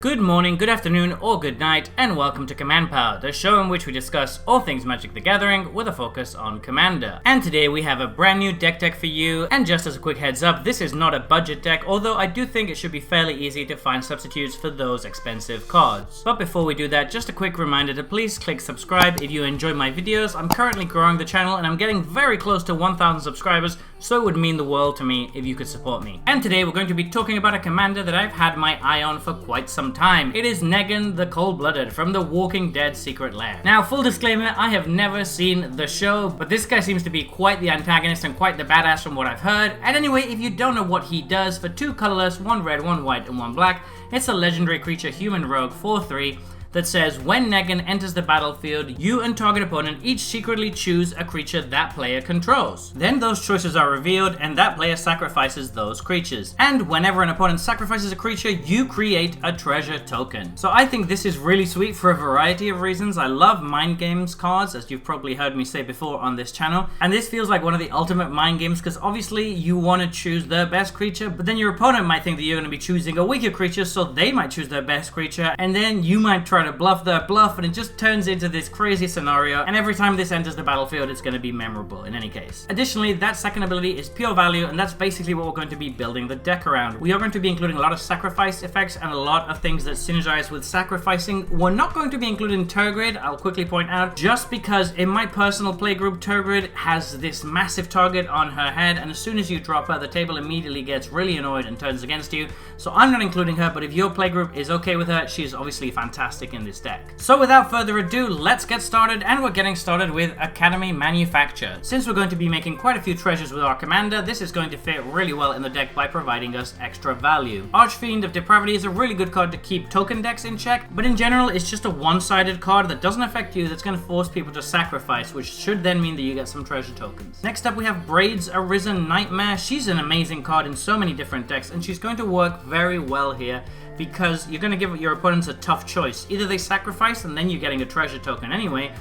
Good morning, good afternoon, or good night, and welcome to Command Power, the show in which we discuss all things Magic the Gathering with a focus on Commander. And today we have a brand new deck for you, and just as a quick heads up, this is not a budget deck, although I do think it should be fairly easy to find substitutes for those expensive cards. But before we do that, just a quick reminder to please click subscribe if you enjoy my videos. I'm currently growing the channel and I'm getting very close to 1,000 subscribers, so it would mean the world to me if you could support me. And today we're going to be talking about a commander that I've had my eye on for quite some time. It is Negan the Cold-Blooded from the Walking Dead Secret Lair. Now, full disclaimer, I have never seen the show, but this guy seems to be quite the antagonist and quite the badass from what I've heard. And anyway, if you don't know what he does, for 2 colorless, 1 red, 1 white, and 1 black, it's a legendary creature human rogue 4/3 that says when Negan enters the battlefield, you and target opponent each secretly choose a creature that player controls. Then those choices are revealed and that player sacrifices those creatures. And whenever an opponent sacrifices a creature, you create a treasure token. So I think this is really sweet for a variety of reasons. I love mind games cards, as you've probably heard me say before on this channel. And this feels like one of the ultimate mind games because obviously you want to choose the best creature, but then your opponent might think that you're going to be choosing a weaker creature, so they might choose their best creature, and then you might try to bluff their bluff, and it just turns into this crazy scenario, and every time this enters the battlefield it's going to be memorable in any case. Additionally, that second ability is pure value, and that's basically what we're going to be building the deck around. We are going to be including a lot of sacrifice effects and a lot of things that synergize with sacrificing. We're not going to be including Tergrid, I'll quickly point out, just because in my personal playgroup, Tergrid has this massive target on her head, and as soon as you drop her, the table immediately gets really annoyed and turns against you. So I'm not including her, but if your playgroup is okay with her, she's obviously fantastic in this deck. So without further ado, let's get started, and we're getting started with Academy Manufacture. Since we're going to be making quite a few treasures with our commander, this is going to fit really well in the deck by providing us extra value. Archfiend of Depravity is a really good card to keep token decks in check, but in general it's just a one-sided card that doesn't affect you, that's going to force people to sacrifice, which should then mean that you get some treasure tokens. Next up we have Braid's Arisen Nightmare. She's an amazing card in so many different decks, and she's going to work very well here because you're going to give your opponents a tough choice. Either they sacrifice and then you're getting a treasure token anyway,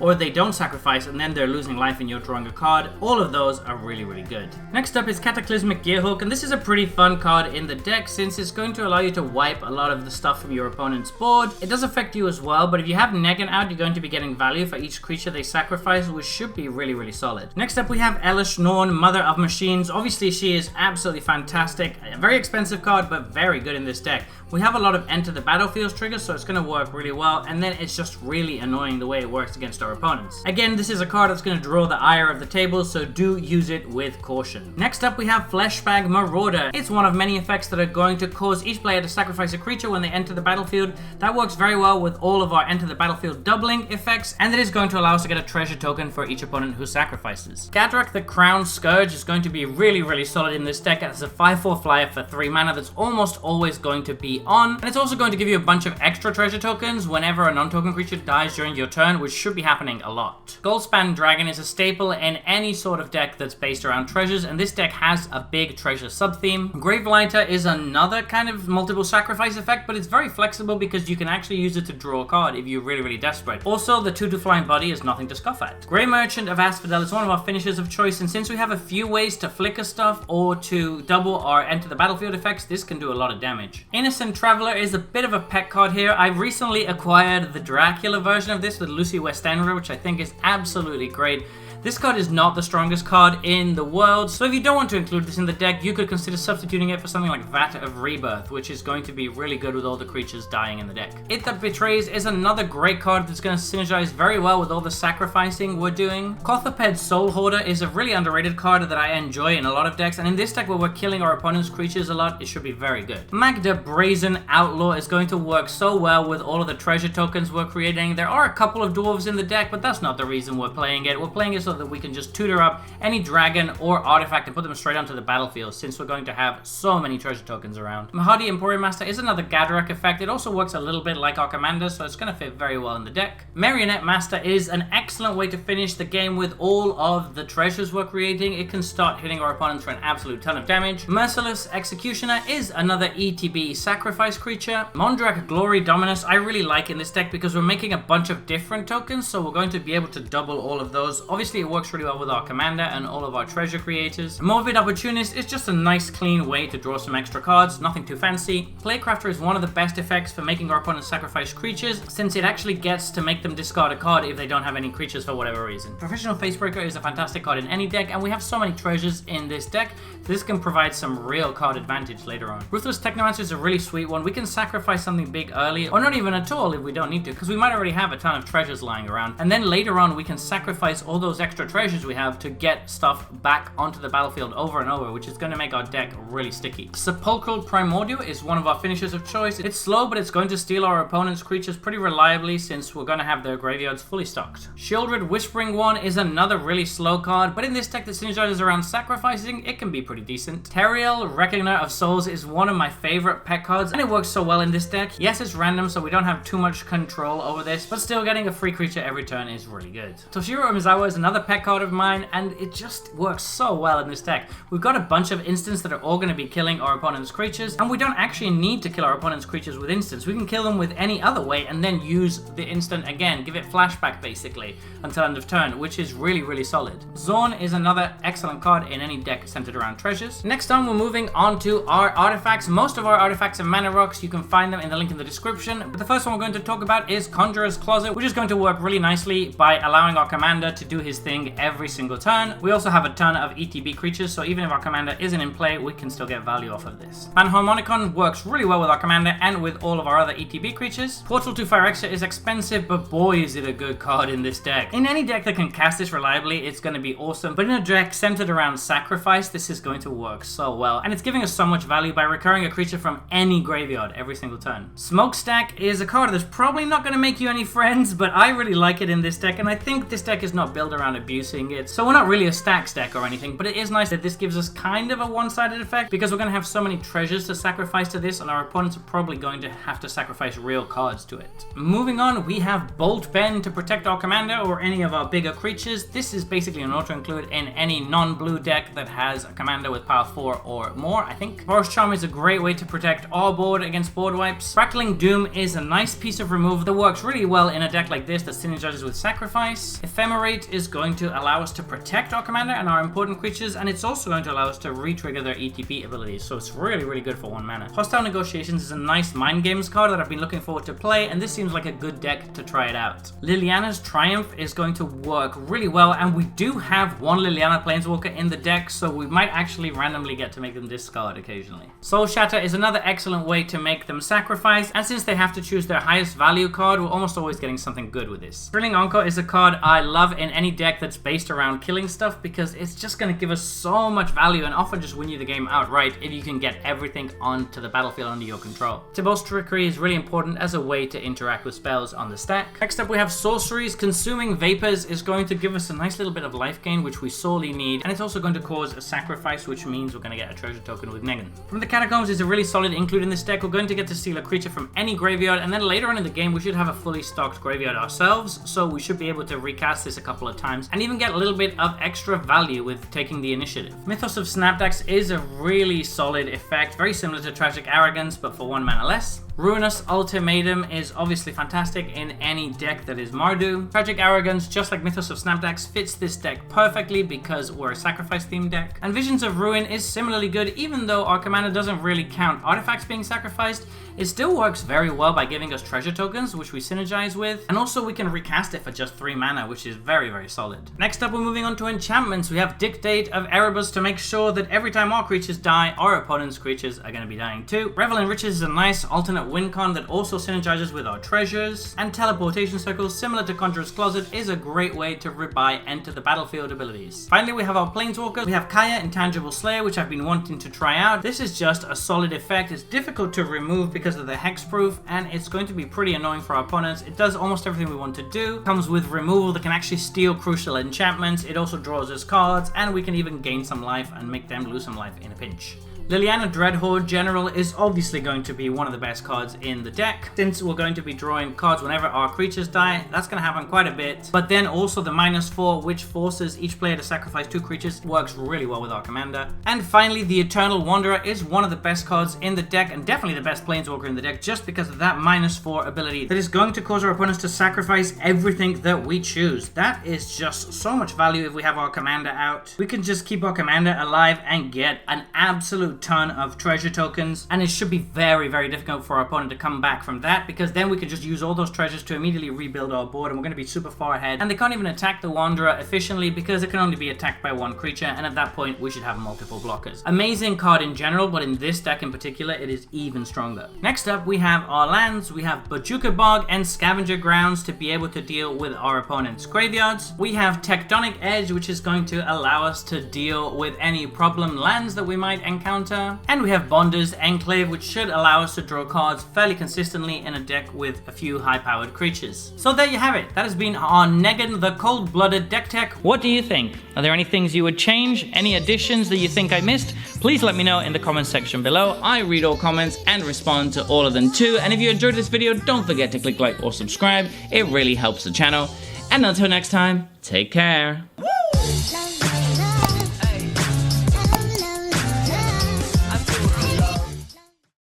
or they don't sacrifice and then they're losing life and you're drawing a card. All of those are really, really good. Next up is Cataclysmic Gearhook, and this is a pretty fun card in the deck since it's going to allow you to wipe a lot of the stuff from your opponent's board. It does affect you as well, but if you have Negan out, you're going to be getting value for each creature they sacrifice, which should be really, really solid. Next up we have Elish Norn, Mother of Machines. Obviously she is absolutely fantastic. A very expensive card, but very good in this deck. We have a lot of enter the battlefield triggers, so it's going to work really well, and then it's just really annoying the way it works against our opponents. Again, this is a card that's going to draw the ire of the table, so do use it with caution. Next up we have Fleshbag Marauder. It's one of many effects that are going to cause each player to sacrifice a creature when they enter the battlefield. That works very well with all of our enter the battlefield doubling effects, and it is going to allow us to get a treasure token for each opponent who sacrifices. Gadrak the Crown Scourge is going to be really, really solid in this deck. It's a 5/4 flyer for 3 mana that's almost always going to be on, and it's also going to give you a bunch of extra treasure tokens whenever a non-token creature dies during your turn, which should be happening a lot. Goldspan Dragon is a staple in any sort of deck that's based around treasures, and this deck has a big treasure sub-theme. Gravelighter is another kind of multiple sacrifice effect, but it's very flexible because you can actually use it to draw a card if you're really, really desperate. Also, the 2/2 flying body is nothing to scoff at. Grey Merchant of Asphodel is one of our finishers of choice, and since we have a few ways to flicker stuff or to double our enter the battlefield effects, this can do a lot of damage. Innocent Traveler is a bit of a pet card here. I recently acquired the Dracula version of this with Lucy Westenra, which I think is absolutely great. This card is not the strongest card in the world, so if you don't want to include this in the deck, you could consider substituting it for something like Vat of Rebirth, which is going to be really good with all the creatures dying in the deck. It That Betrays is another great card that's going to synergize very well with all the sacrificing we're doing. Kothoped Soul Hoarder is a really underrated card that I enjoy in a lot of decks, and in this deck where we're killing our opponent's creatures a lot, it should be very good. Magda Brazen Outlaw is going to work so well with all of the treasure tokens we're creating. There are a couple of dwarves in the deck, but that's not the reason we're playing it. We're playing it so that we can just tutor up any dragon or artifact and put them straight onto the battlefield, since we're going to have so many treasure tokens around. Mahadi Emporium Master is another Gadrak effect. It also works a little bit like our commander, so it's going to fit very well in the deck. Marionette Master is an excellent way to finish the game with all of the treasures we're creating. It can start hitting our opponents for an absolute ton of damage. Merciless Executioner is another ETB sacrifice creature. Mondrak Glory Dominus I really like in this deck because we're making a bunch of different tokens, so we're going to be able to double all of those. Obviously it works really well with our commander and all of our treasure creators. Morbid Opportunist is just a nice clean way to draw some extra cards, nothing too fancy. Playcrafter is one of the best effects for making our opponents sacrifice creatures, since it actually gets to make them discard a card if they don't have any creatures for whatever reason. Professional Facebreaker is a fantastic card in any deck, and we have so many treasures in this deck, this can provide some real card advantage later on. Ruthless Technomancer is a really sweet one. We can sacrifice something big early, or not even at all if we don't need to, because we might already have a ton of treasures lying around, and then later on we can sacrifice all those extra treasures we have to get stuff back onto the battlefield over and over, which is going to make our deck really sticky. Sepulchral Primordial is one of our finishers of choice. It's slow, but it's going to steal our opponent's creatures pretty reliably since we're going to have their graveyards fully stocked. Shieldred Whispering One is another really slow card, but in this deck that synergizes around sacrificing, it can be pretty decent. Teriel, Reckoner of Souls, is one of my favorite pet cards, and it works so well in this deck. Yes, it's random, so we don't have too much control over this, but still getting a free creature every turn is really good. Toshiro Mizawa is another pet card of mine, and it just works so well in this deck. We've got a bunch of instants that are all going to be killing our opponent's creatures, and we don't actually need to kill our opponent's creatures with instants. We can kill them with any other way and then use the instant again, give it flashback basically until end of turn, which is really solid. Zorn is another excellent card in any deck centered around treasures. Next on, we're moving on to our artifacts. Most of our artifacts are mana rocks. You can find them in the link in the description, but the first one we're going to talk about is Conjurer's Closet, which is going to work really nicely by allowing our commander to do his thing every single turn. We also have a ton of ETB creatures, so even if our commander isn't in play, we can still get value off of this. Panharmonicon works really well with our commander and with all of our other ETB creatures. Portal to Phyrexia is expensive, but boy is it a good card in this deck. In any deck that can cast this reliably, it's going to be awesome, but in a deck centered around sacrifice, this is going to work so well, and it's giving us so much value by recurring a creature from any graveyard every single turn. Smokestack is a card that's probably not going to make you any friends, but I really like it in this deck, and I think this deck is not built around abusing it, so we're not really a stacks deck or anything, but it is nice that this gives us kind of a one-sided effect, because we're going to have so many treasures to sacrifice to this, and our opponents are probably going to have to sacrifice real cards to it. Moving on, we have Bolt Bend to protect our commander or any of our bigger creatures. This is basically an auto-include in any non-blue deck that has a commander with power 4 or more, I think. Forest Charm is a great way to protect our board against board wipes. Crackling Doom is a nice piece of removal that works really well in a deck like this that synergizes with sacrifice. Ephemerate is going to allow us to protect our commander and our important creatures, and it's also going to allow us to re-trigger their ETP abilities, so it's really good for 1 mana. Hostile Negotiations is a nice mind games card that I've been looking forward to play, and this seems like a good deck to try it out. Liliana's Triumph is going to work really well, and we do have one Liliana Planeswalker in the deck, so we might actually randomly get to make them discard occasionally. Soul Shatter is another excellent way to make them sacrifice, and since they have to choose their highest value card, we're almost always getting something good with this. Thrilling Encore is a card I love in any deck that's based around killing stuff, because it's just going to give us so much value and often just win you the game outright if you can get everything onto the battlefield under your control. Tibbol's Trickery is really important as a way to interact with spells on the stack. Next up we have Sorceries. Consuming Vapors is going to give us a nice little bit of life gain, which we sorely need, and it's also going to cause a sacrifice, which means we're going to get a treasure token with Negan. From the Catacombs is a really solid include in this deck. We're going to get to steal a creature from any graveyard, and then later on in the game we should have a fully stocked graveyard ourselves, so we should be able to recast this a couple of times and even get a little bit of extra value with taking the initiative. Mythos of Snapdax is a really solid effect, very similar to Tragic Arrogance, but for 1 mana less. Ruinous Ultimatum is obviously fantastic in any deck that is Mardu. Tragic Arrogance, just like Mythos of Snapdax, fits this deck perfectly because we're a sacrifice themed deck. And Visions of Ruin is similarly good, even though our commander doesn't really count artifacts being sacrificed. It still works very well by giving us treasure tokens, which we synergize with, and also we can recast it for just 3 mana, which is very solid. Next up, we're moving on to enchantments. We have Dictate of Erebus to make sure that every time our creatures die, our opponent's creatures are going to be dying too. Revel in Riches is a nice alternate win con that also synergizes with our treasures, and Teleportation Circles, similar to Conjurer's Closet, is a great way to rebuy enter the battlefield abilities. Finally, we have our Planeswalkers. We have Kaya, Intangible Slayer, which I've been wanting to try out. This is just a solid effect. It's difficult to remove because of the hexproof, and it's going to be pretty annoying for our opponents. It does almost everything we want to do. It comes with removal that can actually steal crucial enchantments. It also draws us cards, and we can even gain some life and make them lose some life in a pinch. Liliana Dreadhorde General is obviously going to be one of the best cards in the deck. Since we're going to be drawing cards whenever our creatures die, that's going to happen quite a bit. But then also the -4, which forces each player to sacrifice 2 creatures, works really well with our commander. And finally, the Eternal Wanderer is one of the best cards in the deck, and definitely the best Planeswalker in the deck, just because of that -4 ability that is going to cause our opponents to sacrifice everything that we choose. That is just so much value if we have our commander out. We can just keep our commander alive and get an absolute ton of treasure tokens, and it should be very, very difficult for our opponent to come back from that, because then we can just use all those treasures to immediately rebuild our board, and we're going to be super far ahead. And they can't even attack the Wanderer efficiently because it can only be attacked by 1 creature, and at that point we should have multiple blockers. Amazing card in general, but in this deck in particular it is even stronger. Next up we have our lands. We have Bojuka Bog and Scavenger Grounds to be able to deal with our opponent's graveyards. We have Tectonic Edge, which is going to allow us to deal with any problem lands that we might encounter. And we have Bonder's Enclave, which should allow us to draw cards fairly consistently in a deck with a few high-powered creatures. So there you have it. That has been our Negan the Cold-Blooded deck tech. What do you think? Are there any things you would change? Any additions that you think I missed? Please let me know in the comments section below. I read all comments and respond to all of them too. And if you enjoyed this video, don't forget to click like or subscribe. It really helps the channel. And until next time, take care.